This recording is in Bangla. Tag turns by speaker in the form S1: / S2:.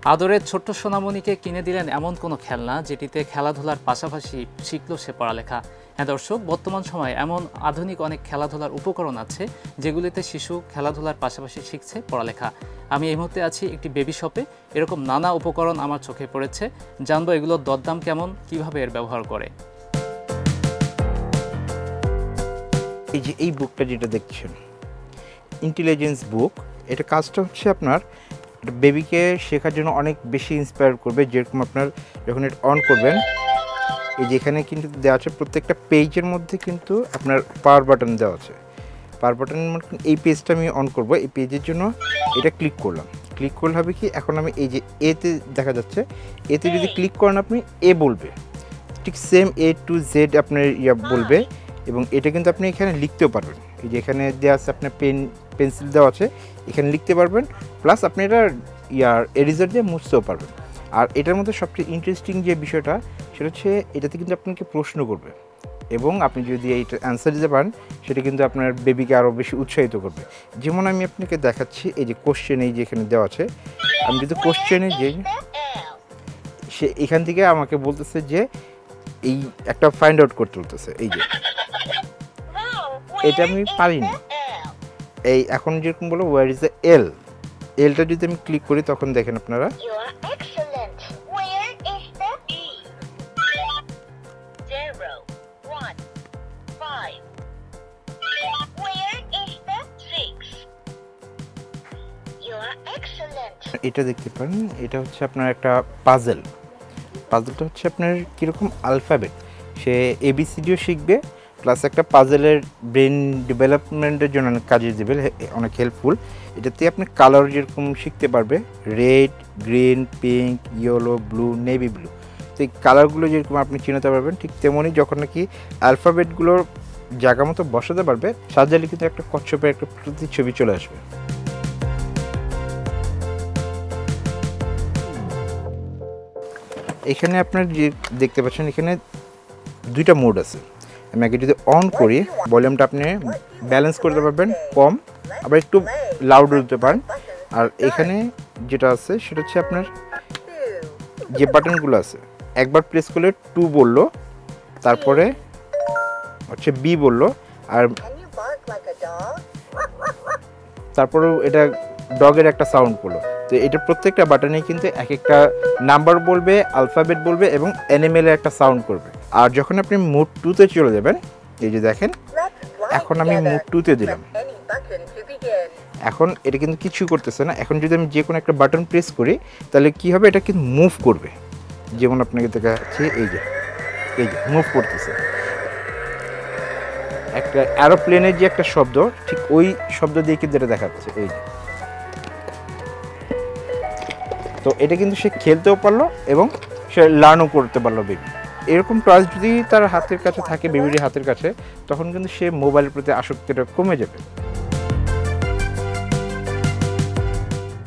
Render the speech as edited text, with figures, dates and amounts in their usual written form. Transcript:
S1: আদরের ছোট্ট সোনামণিকে কিনে দিলেন এমন কোনো খেলনা যেটিতে খেলাধুলার পাশাপাশি শিখল সে পড়ালেখা। হ্যাঁ দর্শক, বর্তমান সময়ে এমন আধুনিক অনেক খেলাধুলার উপকরণ আছে যেগুলিতে শিশু খেলাধুলার পাশাপাশি শিখছে পড়ালেখা। আমি এই মুহূর্তে আছি একটি বেবি শপে। এরকম নানা উপকরণ আমার চোখে পড়েছে, জানবো এগুলোর দরদাম কেমন, কিভাবে এর ব্যবহার করে।
S2: এই যে এই বুকটা যেটা দেখছেন, ইন্টেলিজেন্স বুক, এটা কাজটা হচ্ছে আপনার বেবিকে শেখার জন্য অনেক বেশি ইন্সপায়ার করবে। যেরকম আপনার যখন এটা অন করবেন, এই যে এখানে কিন্তু দেওয়া আছে প্রত্যেকটা পেজের মধ্যে কিন্তু আপনার পাওয়ার বাটন দেওয়া আছে। পাওয়ার বাটনের মধ্যে এই পেজটা আমি অন করব, এই পেজের জন্য এটা ক্লিক করলাম। ক্লিক করলে হবে কি, এখন আমি এই যে এতে দেখা যাচ্ছে, এতে যদি ক্লিক করেন আপনি এ বলবে, ঠিক সেম এ টু জেড আপনার বলবে। এবং এটা কিন্তু আপনি এখানে লিখতেও পারবেন। এই যে এখানে দেওয়া আছে আপনার পেন্সিল দেওয়া আছে, এখানে লিখতে পারবেন, প্লাস আপনি এটা এরিজার দিয়ে মুছতেও পারবেন। আর এটার মধ্যে সবচেয়ে ইন্টারেস্টিং যে বিষয়টা সেটা হচ্ছে এটাতে কিন্তু আপনাকে প্রশ্ন করবে, এবং আপনি যদি এইটা অ্যান্সার দিতে পারেন সেটা কিন্তু আপনার বেবিকে আরও বেশি উৎসাহিত করবে। যেমন আমি আপনাকে দেখাচ্ছি, এই যে কোশ্চেন এই যে এখানে দেওয়া আছে, আমি যদি কোশ্চেনে যে সে এখান থেকে আমাকে বলতেছে যে এই একটা ফাইন্ড আউট করতে বলতেছে। এই যে এটা আমি পারিনি, এই এখন যেরকম বলো ওয়ার ইজ দ্য এলটা যদি আমি ক্লিক করি তখন দেখেন আপনারা এটা দেখতে পারেন। এটা হচ্ছে আপনার একটা পাজলটা হচ্ছে আপনার কীরকম আলফাবেট, সে এবিসিডিও শিখবে, প্লাস একটা পাজলের ব্রেন ডেভেলপমেন্টের জন্য অনেক কাজে দেবে, অনেক হেল্পফুল। এটাতে আপনি কালার যেরকম শিখতে পারবে, red, green, pink, yellow, blue, navy blue. তো এই কালারগুলো যেরকম আপনি চিনাতে পারবেন, ঠিক তেমনই যখন নাকি অ্যালফাবেটগুলোর জায়গা মতো বসাতে পারবে, সাজালে কিন্তু একটা কচ্ছপের একটা প্রতিচ্ছবি চলে আসবে। এখানে আপনার যে দেখতে পাচ্ছেন, এখানে দুইটা মোড আছে। আমি আগে যদি অন করি, ভলিউমটা আপনি ব্যালেন্স করতে পারবেন, কম, আবার একটু লাউড দিতে পারেন। আর এখানে যেটা আছে সেটা হচ্ছে আপনার যে বাটনগুলো আছে, একবার প্রেস করলে 2 বললো, তারপরে হচ্ছে বি বললো, আর তারপরেও এটা ডগের একটা সাউন্ড করলো। তো এটা প্রত্যেকটা বাটনেই কিন্তু এক একটা নাম্বার বলবে, আলফাবেট বলবে এবং অ্যানিমেলের একটা সাউন্ড করবে। আর যখন আপনি মোড 2-তে চলে যাবেন, এই যে দেখেন, এখন আমি মোড 2-তে দিলাম, এখন এটা কিন্তু কিছু করতেছে না। এখন যদি আমি যে কোনো একটা বাটন প্রেস করি তাহলে কি হবে, এটা কিন্তু মুভ করবে। যেমন আপনাকে দেখাচ্ছি, এই যে মুভ করতেছে। একটা অ্যারোপ্লেনের যে একটা শব্দ, ঠিক ওই শব্দ দিয়ে কিন্তু এটা দেখাচ্ছে। এই যে, তো এটা কিন্তু সে খেলতেও পারলো এবং সে লার্নও করতে পারলো বেবি। এরকম টয়েস যদি তার হাতের কাছে থাকে, বেবির হাতের কাছে, তখন কিন্তু সে মোবাইলের প্রতি আসক্তিটা কমে যাবে।